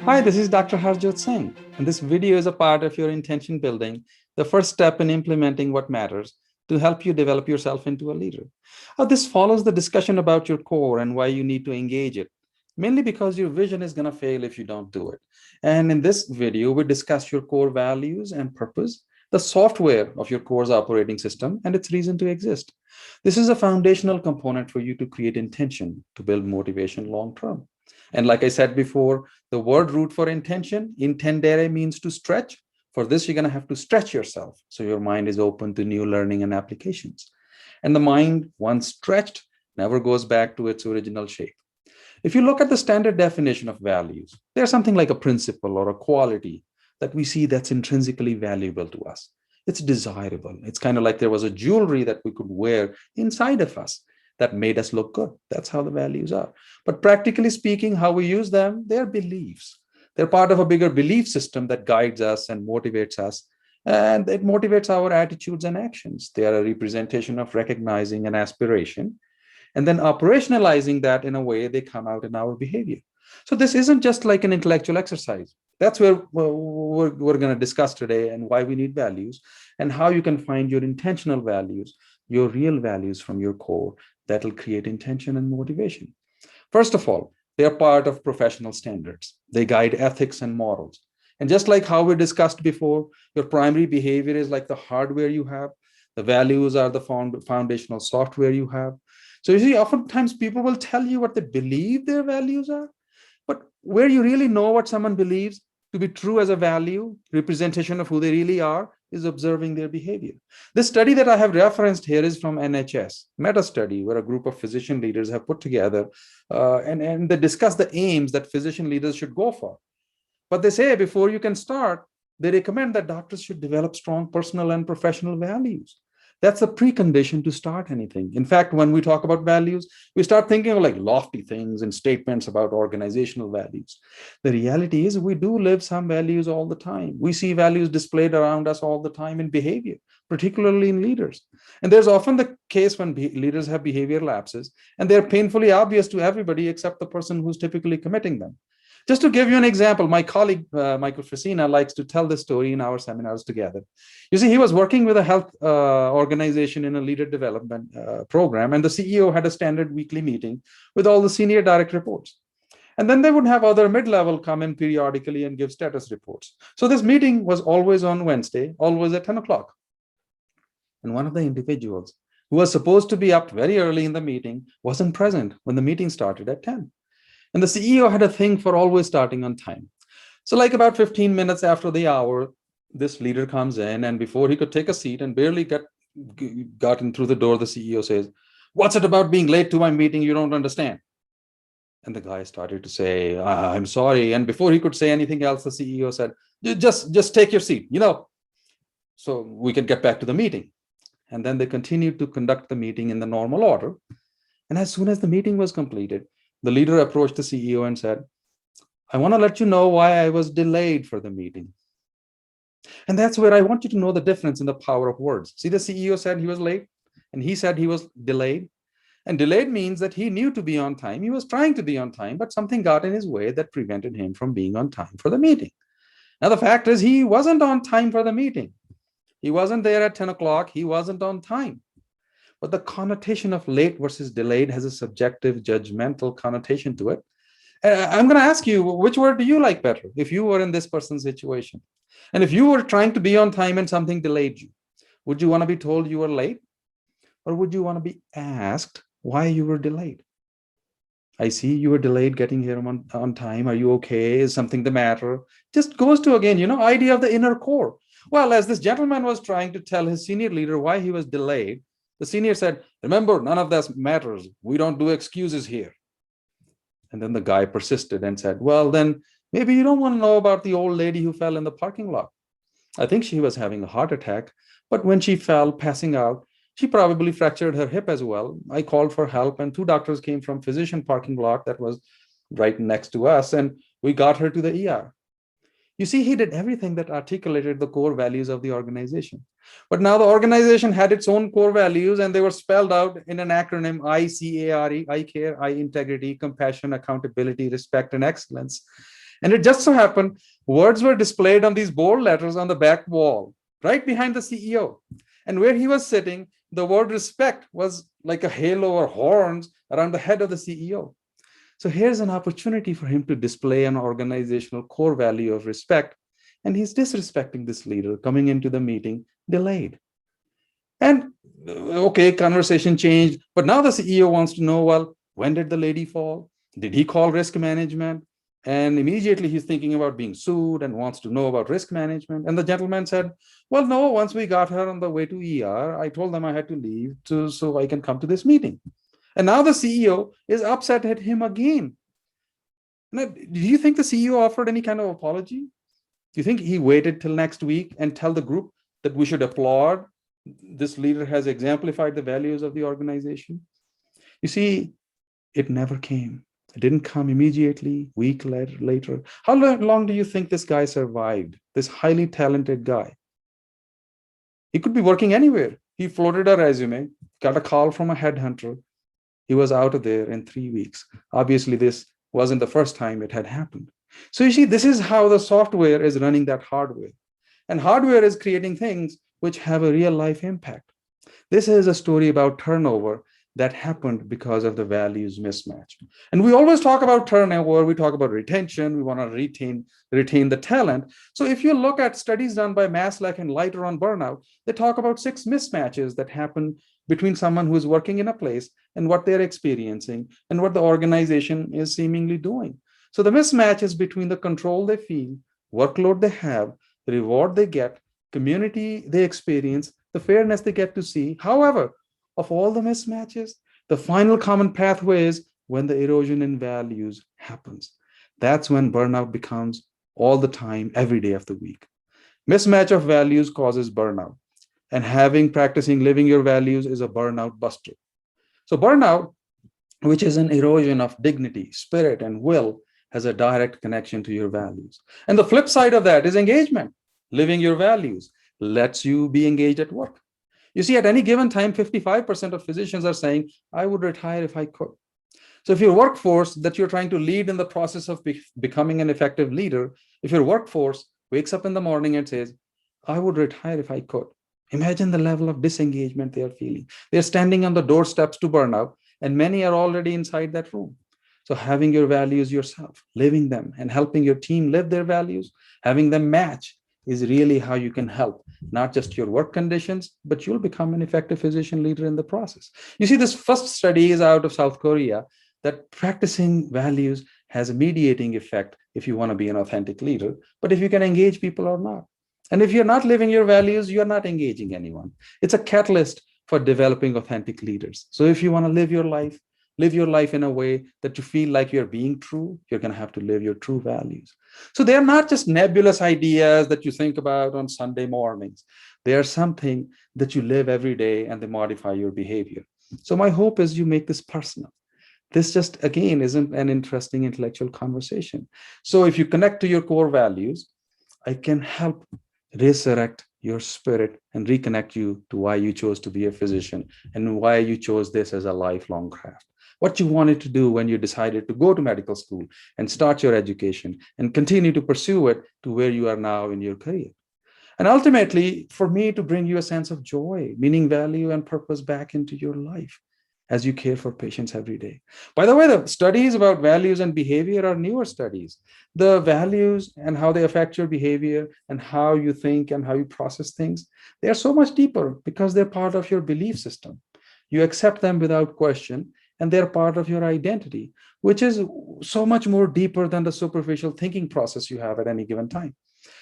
Hi, this is Dr. Harjot Singh, and this video is a part of your intention building, the first step in implementing what matters to help you develop yourself into a leader. This follows the discussion about your core and why you need to engage it, mainly because your vision is going to fail if you don't do it. And in this video, we discuss your core values and purpose, the software of your core's operating system, and its reason to exist. This is a foundational component for you to create intention to build motivation long term. And like I said before, the word root for intention, intendere, means to stretch. For this, you're going to have to stretch yourself so your mind is open to new learning and applications. And the mind, once stretched, never goes back to its original shape. If you look at the standard definition of values, there's something like a principle or a quality that we see that's intrinsically valuable to us. It's desirable. It's kind of like there was a jewelry that we could wear inside of us that made us look good. That's how the values are. But practically speaking, how we use them, they're beliefs. They're part of a bigger belief system that guides us and motivates us. And it motivates our attitudes and actions. They are a representation of recognizing an aspiration and then operationalizing that in a way they come out in our behavior. So this isn't just like an intellectual exercise. That's where we're going to discuss today, and why we need values and how you can find your intentional values, your real values from your core that'll create intention and motivation. First of all, they are part of professional standards. They guide ethics and morals. And just like how we discussed before, your primary behavior is like the hardware you have. The values are the foundational software you have. So you see, oftentimes people will tell you what they believe their values are, but where you really know what someone believes to be true as a value, representation of who they really are, is observing their behavior. This study that I have referenced here is from NHS, meta study, where a group of physician leaders have put together and they discuss the aims that physician leaders should go for. But they say before you can start, they recommend that doctors should develop strong personal and professional values. That's a precondition to start anything. In fact, when we talk about values, we start thinking of like lofty things and statements about organizational values. The reality is we do live some values all the time. We see values displayed around us all the time in behavior, particularly in leaders. And there's often the case when leaders have behavior lapses, and they're painfully obvious to everybody except the person who's typically committing them. Just to give you an example, my colleague, Michael Fresina, likes to tell this story in our seminars together. You see, he was working with a health organization in a leader development program, and the CEO had a standard weekly meeting with all the senior direct reports. And then they would have other mid-level come in periodically and give status reports. So this meeting was always on Wednesday, always at 10 o'clock. And one of the individuals who was supposed to be up very early in the meeting wasn't present when the meeting started at 10. And the CEO had a thing for always starting on time. So like about 15 minutes after the hour, this leader comes in, and before he could take a seat and barely gotten through the door, the CEO says, "What's it about being late to my meeting you don't understand?" And the guy started to say, "I'm sorry." And before he could say anything else, the CEO said, just take your seat, so we can get back to the meeting. And then they continued to conduct the meeting in the normal order. And as soon as the meeting was completed, the leader approached the CEO and said, "I want to let you know why I was delayed for the meeting." And that's where I want you to know the difference in the power of words. See, the CEO said he was late, and he said he was delayed. And delayed means that he knew to be on time. He was trying to be on time, but something got in his way that prevented him from being on time for the meeting. Now, the fact is he wasn't on time for the meeting. He wasn't there at 10 o'clock. He wasn't on time. But the connotation of late versus delayed has a subjective, judgmental connotation to it. I'm going to ask you, which word do you like better if you were in this person's situation? And if you were trying to be on time and something delayed you, would you want to be told you were late? Or would you want to be asked why you were delayed? "I see you were delayed getting here on time. Are you okay? Is something the matter?" Just goes to, again, idea of the inner core. Well, as this gentleman was trying to tell his senior leader why he was delayed, the senior said, "Remember, none of that matters. We don't do excuses here." And then the guy persisted and said, "Well, then maybe you don't want to know about the old lady who fell in the parking lot. I think she was having a heart attack, but when she fell, passing out, she probably fractured her hip as well. I called for help, and two doctors came from physician parking lot that was right next to us, and we got her to the ER." You see, he did everything that articulated the core values of the organization. But now the organization had its own core values, and they were spelled out in an acronym: ICARE, I care, I integrity, compassion, accountability, respect, and excellence. And it just so happened, words were displayed on these bold letters on the back wall, right behind the CEO. And where he was sitting, the word respect was like a halo or horns around the head of the CEO. So here's an opportunity for him to display an organizational core value of respect. And he's disrespecting this leader coming into the meeting delayed. And okay, conversation changed, but now the CEO wants to know, well, when did the lady fall? Did he call risk management? And immediately he's thinking about being sued and wants to know about risk management. And the gentleman said, well, no, once we got her on the way to ER, I told them I had to leave so I can come to this meeting. And now the CEO is upset at him again. Now, do you think the CEO offered any kind of apology? Do you think he waited till next week and tell the group that we should applaud this leader has exemplified the values of the organization? You see, it never came. It didn't come immediately, week later. How long do you think this guy survived, this highly talented guy? He could be working anywhere. He floated a resume, got a call from a headhunter. He was out of there in 3 weeks. Obviously, this wasn't the first time it had happened. So you see, this is how the software is running that hardware. And hardware is creating things which have a real life impact. This is a story about turnover that happened because of the values mismatch. And we always talk about turnover, we talk about retention, we want to retain the talent. So if you look at studies done by Maslach and Leiter on burnout, they talk about 6 mismatches that happen between someone who is working in a place and what they're experiencing and what the organization is seemingly doing. So the mismatch is between the control they feel, workload they have, the reward they get, community they experience, the fairness they get to see. However, of all the mismatches, the final common pathway is when the erosion in values happens. That's when burnout becomes all the time, every day of the week. Mismatch of values causes burnout. And practicing living your values is a burnout buster. So burnout, which is an erosion of dignity, spirit, and will, has a direct connection to your values. And the flip side of that is engagement. Living your values lets you be engaged at work. You see, at any given time, 55% of physicians are saying, I would retire if I could. So if your workforce that you're trying to lead in the process of becoming an effective leader, if your workforce wakes up in the morning and says, I would retire if I could, imagine the level of disengagement they are feeling. They're standing on the doorsteps to burnout, and many are already inside that room. So having your values yourself, living them, and helping your team live their values, having them match, is really how you can help not just your work conditions, but you'll become an effective physician leader in the process. You see, this first study is out of South Korea that practicing values has a mediating effect if you want to be an authentic leader, but if you can engage people or not. And if you're not living your values, you're not engaging anyone. It's a catalyst for developing authentic leaders. So if you want to live your life in a way that you feel like you're being true, you're going to have to live your true values. So they're not just nebulous ideas that you think about on Sunday mornings. They are something that you live every day and they modify your behavior. So my hope is you make this personal. This just, again, isn't an interesting intellectual conversation. So if you connect to your core values, I can help resurrect your spirit and reconnect you to why you chose to be a physician and why you chose this as a lifelong craft. What you wanted to do when you decided to go to medical school and start your education and continue to pursue it to where you are now in your career. And ultimately, for me, to bring you a sense of joy, meaning, value, and purpose back into your life as you care for patients every day. By the way, the studies about values and behavior are newer studies. The values and how they affect your behavior and how you think and how you process things, they are so much deeper because they're part of your belief system. You accept them without question, and they're part of your identity, which is so much more deeper than the superficial thinking process you have at any given time.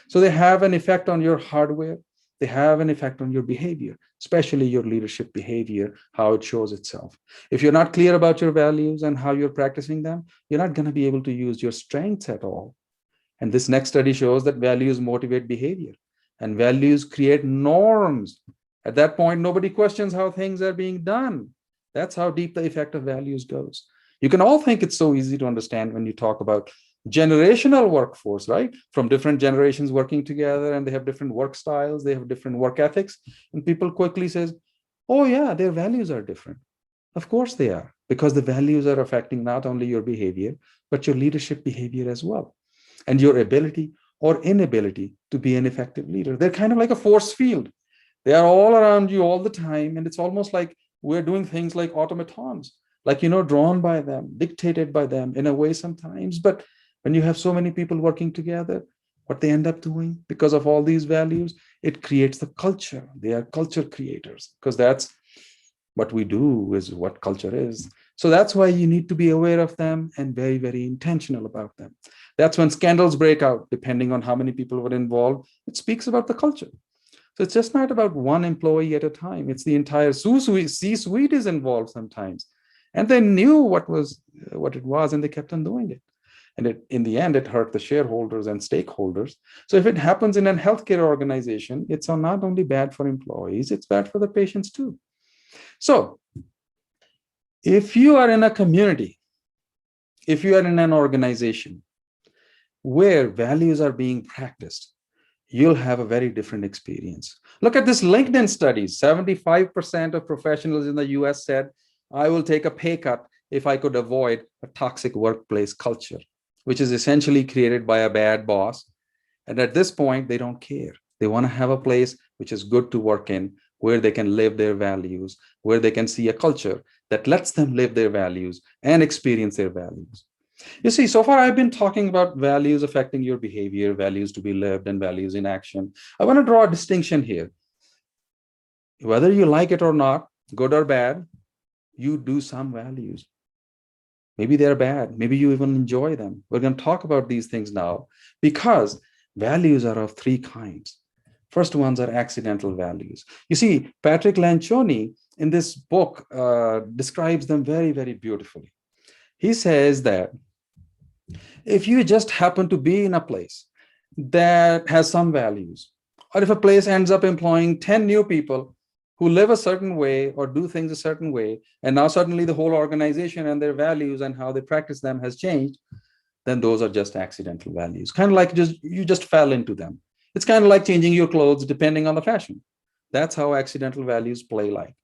So they have an effect on your hardware. They have an effect on your behavior, especially your leadership behavior, how it shows itself. If you're not clear about your values and how you're practicing them, you're not going to be able to use your strengths at all. And this next study shows that values motivate behavior and values create norms. At that point, nobody questions how things are being done. That's how deep the effect of values goes. You can all think it's so easy to understand when you talk about generational workforce, right? From different generations working together, and they have different work styles, they have different work ethics, and people quickly says, oh yeah, their values are different. Of course they are, because the values are affecting not only your behavior, but your leadership behavior as well. and your ability or inability to be an effective leader. They're kind of like a force field. They are all around you all the time. And it's almost like we're doing things like automatons, like, drawn by them, dictated by them in a way sometimes. But when you have so many people working together, what they end up doing because of all these values, it creates the culture. They are culture creators, because that's what we do, is what culture is. So that's why you need to be aware of them and very, very intentional about them. That's when scandals break out, depending on how many people were involved. It speaks about the culture. So it's just not about one employee at a time. It's the entire C-suite is involved sometimes. And they knew what it was, and they kept on doing it. And in the end, it hurt the shareholders and stakeholders. So if it happens in a healthcare organization, it's not only bad for employees, it's bad for the patients too. So if you are in a community, if you are in an organization where values are being practiced, you'll have a very different experience. Look at this LinkedIn study. 75% of professionals in the US said, I will take a pay cut if I could avoid a toxic workplace culture, which is essentially created by a bad boss. And at this point, they don't care. They want to have a place which is good to work in, where they can live their values, where they can see a culture that lets them live their values and experience their values. You see, so far I've been talking about values affecting your behavior, values to be lived, and values in action. I want to draw a distinction here. Whether you like it or not, good or bad, you do some values. Maybe they're bad. Maybe you even enjoy them. We're going to talk about these things now, because values are of three kinds. First ones are accidental values. You see, Patrick Lencioni in this book describes them very, very beautifully. He says that if you just happen to be in a place that has some values, or if a place ends up employing 10 new people who live a certain way or do things a certain way, and now suddenly the whole organization and their values and how they practice them has changed, then those are just accidental values. Kind of like you just fell into them. It's kind of like changing your clothes depending on the fashion. That's how accidental values play like.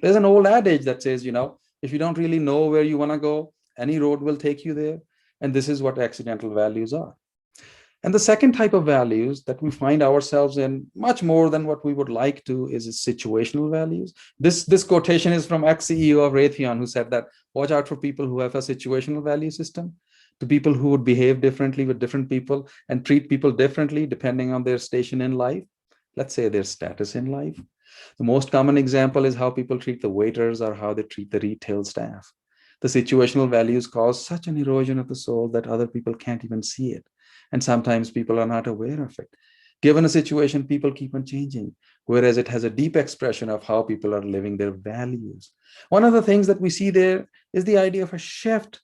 There's an old adage that says, if you don't really know where you want to go, any road will take you there. And this is what accidental values are. And the second type of values that we find ourselves in much more than what we would like to is situational values. This quotation is from ex-CEO of Raytheon, who said that, watch out for people who have a situational value system, to people who would behave differently with different people and treat people differently depending on their station in life. Let's say their status in life. The most common example is how people treat the waiters or how they treat the retail staff. The situational values cause such an erosion of the soul that other people can't even see it. And sometimes people are not aware of it. Given a situation, people keep on changing, whereas it has a deep expression of how people are living their values. One of the things that we see there is the idea of a shift,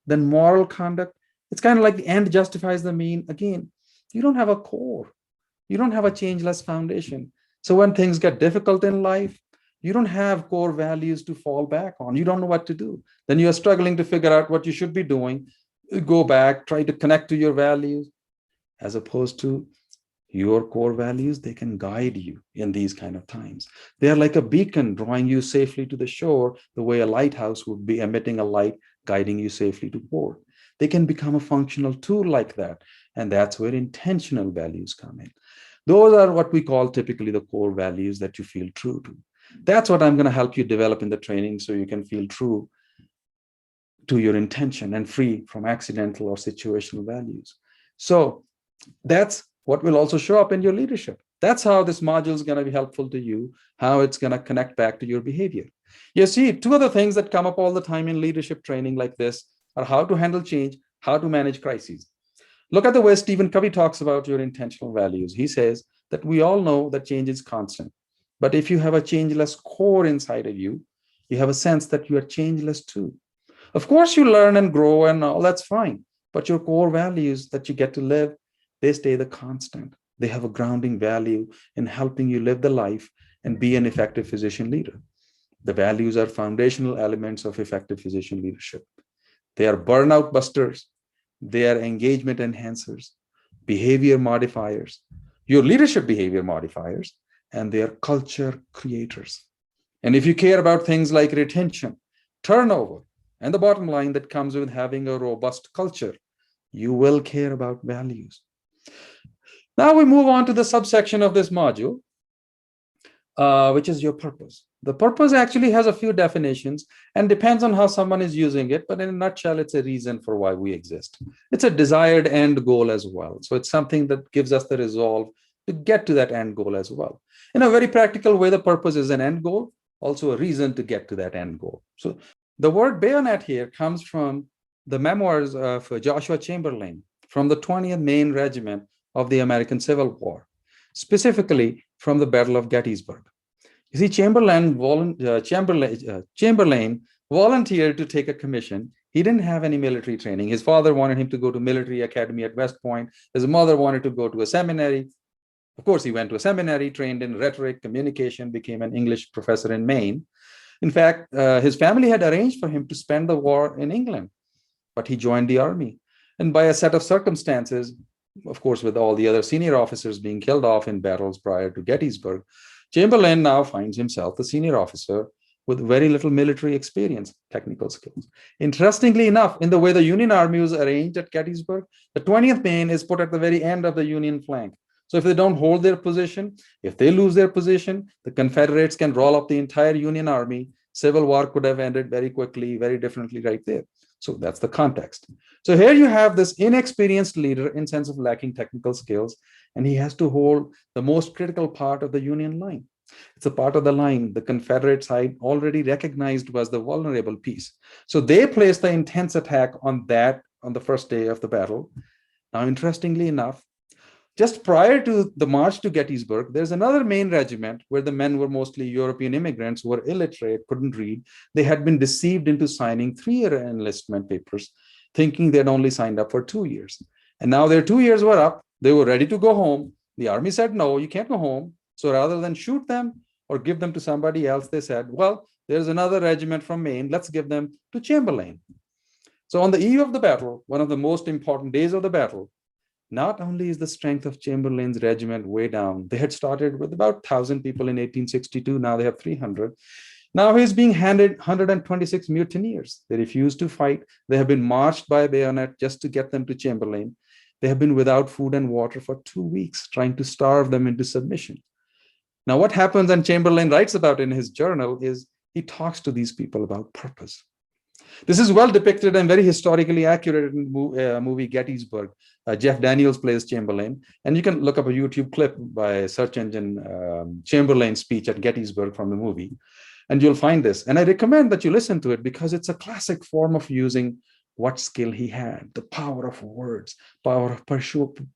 then moral conduct. It's kind of like the end justifies the mean. Again, you don't have a core. You don't have a changeless foundation. So when things get difficult in life, you don't have core values to fall back on. You don't know what to do. Then you're struggling to figure out what you should be doing. Go back, try to connect to your values, as opposed to your core values. They can guide you in these kind of times. They're like a beacon drawing you safely to the shore, the way a lighthouse would be emitting a light, guiding you safely to port. They can become a functional tool like that. And that's where intentional values come in. Those are what we call typically the core values that you feel true to. That's what I'm going to help you develop in the training, so you can feel true to your intention and free from accidental or situational values. So that's what will also show up in your leadership. That's how this module is going to be helpful to you, how it's going to connect back to your behavior. You see, two other things that come up all the time in leadership training like this are how to handle change, how to manage crises. Look at the way Stephen Covey talks about your intentional values. He says that we all know that change is constant. But if you have a changeless core inside of you, you have a sense that you are changeless too. Of course, you learn and grow and all, that's fine. But your core values that you get to live, they stay the constant. They have a grounding value in helping you live the life and be an effective physician leader. The values are foundational elements of effective physician leadership. They are burnout busters. They are engagement enhancers, behavior modifiers, your leadership behavior modifiers, and they are culture creators. And if you care about things like retention, turnover, and the bottom line that comes with having a robust culture, You will care about values. Now we move on to the subsection of this module, which is your purpose. The purpose actually has a few definitions and depends on how someone is using it, but in a nutshell, it's a reason for why we exist. It's a desired end goal as well. So it's something that gives us the resolve to get to that end goal as well. In a very practical way, the purpose is an end goal, also a reason to get to that end goal. So the word bayonet here comes from the memoirs of Joshua Chamberlain from the 20th Maine Regiment of the American Civil War, specifically from the Battle of Gettysburg. You see, Chamberlain volunteered to take a commission. He didn't have any military training. His father wanted him to go to military academy at West Point. His mother wanted to go to a seminary. Of course, he went to a seminary, trained in rhetoric, communication, became an English professor in Maine. In fact, his family had arranged for him to spend the war in England, but he joined the army. And by a set of circumstances, of course, with all the other senior officers being killed off in battles prior to Gettysburg, Chamberlain now finds himself a senior officer with very little military experience, technical skills. Interestingly enough, in the way the Union Army was arranged at Gettysburg, the 20th Maine is put at the very end of the Union flank. So if they don't hold their position, if they lose their position, the Confederates can roll up the entire Union Army. Civil War could have ended very quickly, very differently right there. So that's the context. So here you have this inexperienced leader in sense of lacking technical skills, and he has to hold the most critical part of the Union line. It's a part of the line the Confederate side already recognized was the vulnerable piece. So they placed the intense attack on that on the first day of the battle. Now, interestingly enough, just prior to the march to Gettysburg, there's another Maine regiment where the men were mostly European immigrants who were illiterate, couldn't read. They had been deceived into signing 3-year enlistment papers, thinking they'd only signed up for 2 years. And now their 2 years were up. They were ready to go home. The army said, no, you can't go home. So rather than shoot them or give them to somebody else, they said, well, there's another regiment from Maine. Let's give them to Chamberlain. So on the eve of the battle, one of the most important days of the battle, not only is the strength of Chamberlain's regiment way down, they had started with about 1,000 people in 1862. Now they have 300. Now he's being handed 126 mutineers. They refuse to fight. They have been marched by bayonet just to get them to Chamberlain. They have been without food and water for 2 weeks, trying to starve them into submission. Now, what happens, and Chamberlain writes about in his journal, is he talks to these people about purpose. This is well depicted and very historically accurate in the movie Gettysburg. Jeff Daniels plays Chamberlain, and you can look up a YouTube clip by search engine Chamberlain's speech at Gettysburg from the movie, and you'll find this. And I recommend that you listen to it because it's a classic form of using what skill he had, the power of words, power of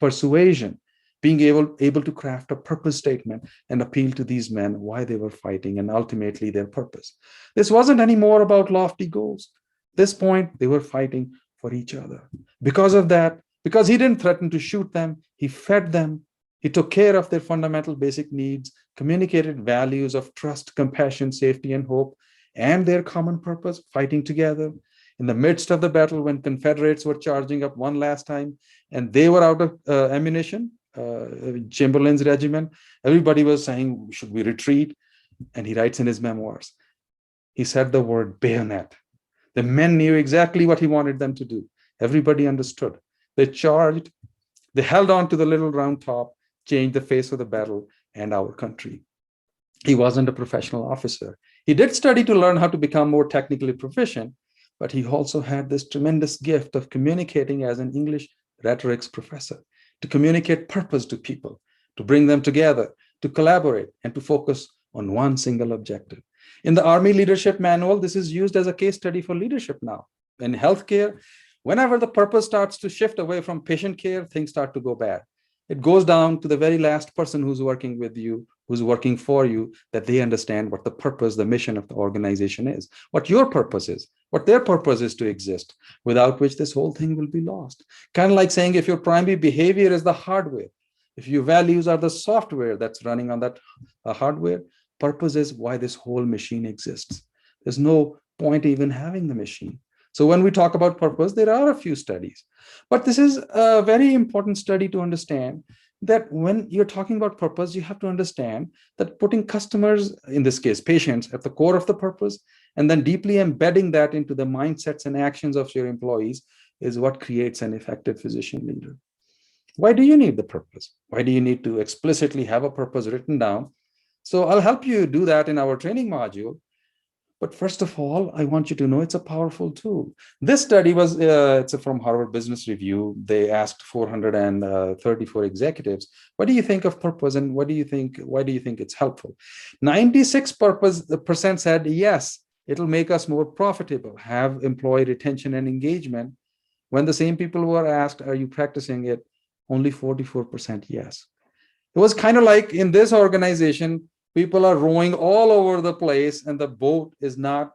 persuasion, being able to craft a purpose statement and appeal to these men why they were fighting and ultimately their purpose. This wasn't any more about lofty goals. At this point, they were fighting for each other. Because of that, because he didn't threaten to shoot them, he fed them, he took care of their fundamental basic needs, communicated values of trust, compassion, safety, and hope, and their common purpose, fighting together. In the midst of the battle, when Confederates were charging up one last time and they were out of ammunition, Chamberlain's regiment, everybody was saying, should we retreat? And he writes in his memoirs, he said the word bayonet. The men knew exactly what he wanted them to do. Everybody understood. They charged, they held on to the little round top, changed the face of the battle and our country. He wasn't a professional officer. He did study to learn how to become more technically proficient, but he also had this tremendous gift of communicating as an English rhetorics professor, to communicate purpose to people, to bring them together, to collaborate, and to focus on one single objective. In the Army Leadership Manual, this is used as a case study for leadership now. In healthcare, whenever the purpose starts to shift away from patient care, things start to go bad. It goes down to the very last person who's working with you, who's working for you, that they understand what the purpose, the mission of the organization is, what your purpose is, what their purpose is to exist, without which this whole thing will be lost. Kind of like saying if your primary behavior is the hardware, if your values are the software that's running on that hardware, purpose is why this whole machine exists. There's no point even having the machine. So when we talk about purpose, there are a few studies, but this is a very important study to understand that when you're talking about purpose, you have to understand that putting customers, in this case, patients, at the core of the purpose, and then deeply embedding that into the mindsets and actions of your employees is what creates an effective physician leader. Why do you need the purpose? Why do you need to explicitly have a purpose written down? So I'll help you do that in our training module. But first of all, I want you to know it's a powerful tool. This study was it's from Harvard Business Review. They asked 434 executives, what do you think of purpose, and why do you think it's helpful? 96% said yes, it'll make us more profitable, have employee retention and engagement. When the same people were asked, are you practicing it? Only 44% yes. It was kind of like in this organization, people are rowing all over the place and the boat is not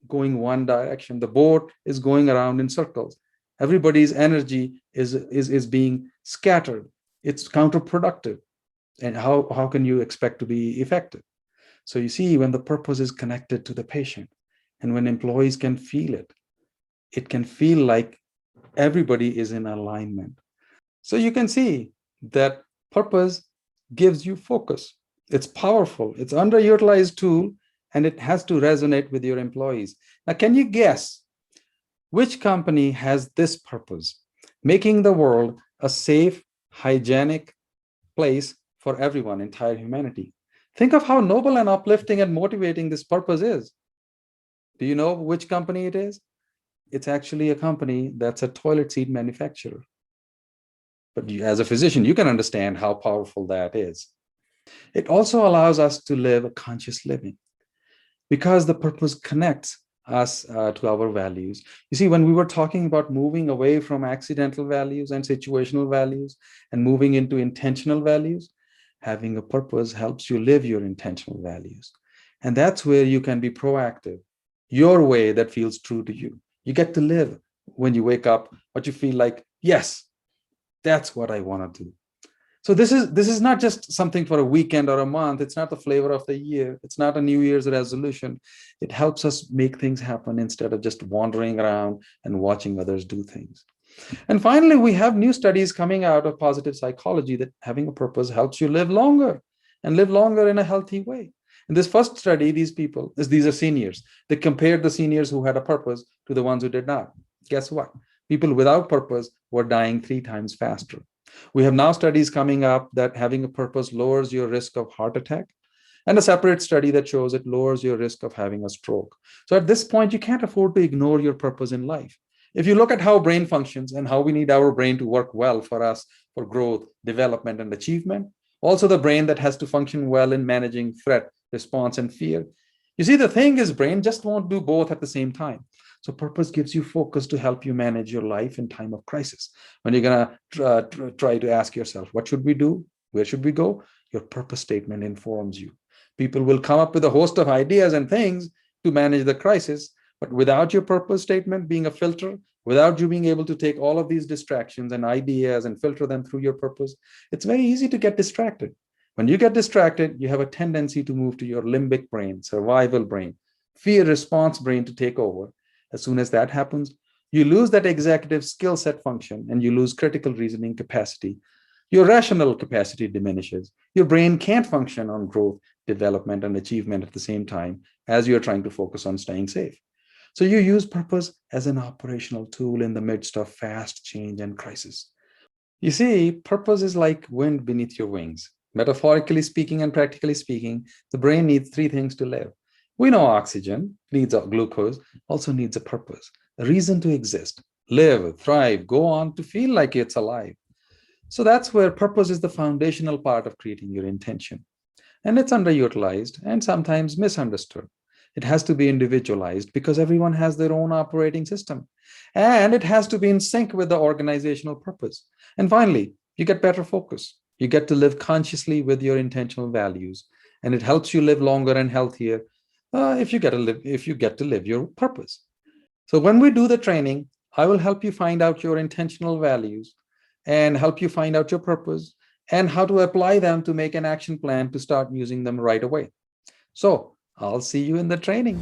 going one direction. The boat is going around in circles. Everybody's energy is being scattered. It's counterproductive. And how can you expect to be effective? So you see, when the purpose is connected to the patient and when employees can feel it, it can feel like everybody is in alignment. So you can see that purpose gives you focus. It's powerful, it's underutilized tool, and it has to resonate with your employees. Now, can you guess which company has this purpose? Making the world a safe, hygienic place for everyone, entire humanity. Think of how noble and uplifting and motivating this purpose is. Do you know which company it is? It's actually a company that's a toilet seat manufacturer. But you, as a physician, you can understand how powerful that is. It also allows us to live a conscious living because the purpose connects us to our values. You see, when we were talking about moving away from accidental values and situational values and moving into intentional values, having a purpose helps you live your intentional values. And that's where you can be proactive, your way that feels true to you. You get to live when you wake up what you feel like, yes, that's what I want to do. So this is not just something for a weekend or a month. It's not the flavor of the year. It's not a New Year's resolution. It helps us make things happen instead of just wandering around and watching others do things. And finally, we have new studies coming out of positive psychology that having a purpose helps you live longer and live longer in a healthy way. In this first study, these are seniors. They compared the seniors who had a purpose to the ones who did not. Guess what? People without purpose were dying 3 times faster. We have now studies coming up that having a purpose lowers your risk of heart attack, and a separate study that shows it lowers your risk of having a stroke. So at this point, you can't afford to ignore your purpose in life. If you look at how brain functions and how we need our brain to work well for us for growth, development, and achievement, also the brain that has to function well in managing threat, response, and fear. You see, the thing is, brain just won't do both at the same time. So purpose gives you focus to help you manage your life in time of crisis. When you're going to try to ask yourself, what should we do? Where should we go? Your purpose statement informs you. People will come up with a host of ideas and things to manage the crisis, but without your purpose statement being a filter, without you being able to take all of these distractions and ideas and filter them through your purpose, it's very easy to get distracted. When you get distracted, you have a tendency to move to your limbic brain, survival brain, fear response brain to take over. As soon as that happens, you lose that executive skill set function and you lose critical reasoning capacity. Your rational capacity diminishes. Your brain can't function on growth, development, and achievement at the same time as you're trying to focus on staying safe. So you use purpose as an operational tool in the midst of fast change and crisis. You see, purpose is like wind beneath your wings. Metaphorically speaking and practically speaking, the brain needs 3 things to live. We know oxygen needs a glucose, also needs a purpose, a reason to exist, live, thrive, go on to feel like it's alive. So that's where purpose is the foundational part of creating your intention. And it's underutilized and sometimes misunderstood. It has to be individualized because everyone has their own operating system. And it has to be in sync with the organizational purpose. And finally, you get better focus. You get to live consciously with your intentional values. And it helps you live longer and healthier if you get to live your purpose. So when we do the training, I will help you find out your intentional values and help you find out your purpose and how to apply them to make an action plan to start using them right away. So I'll see you in the training.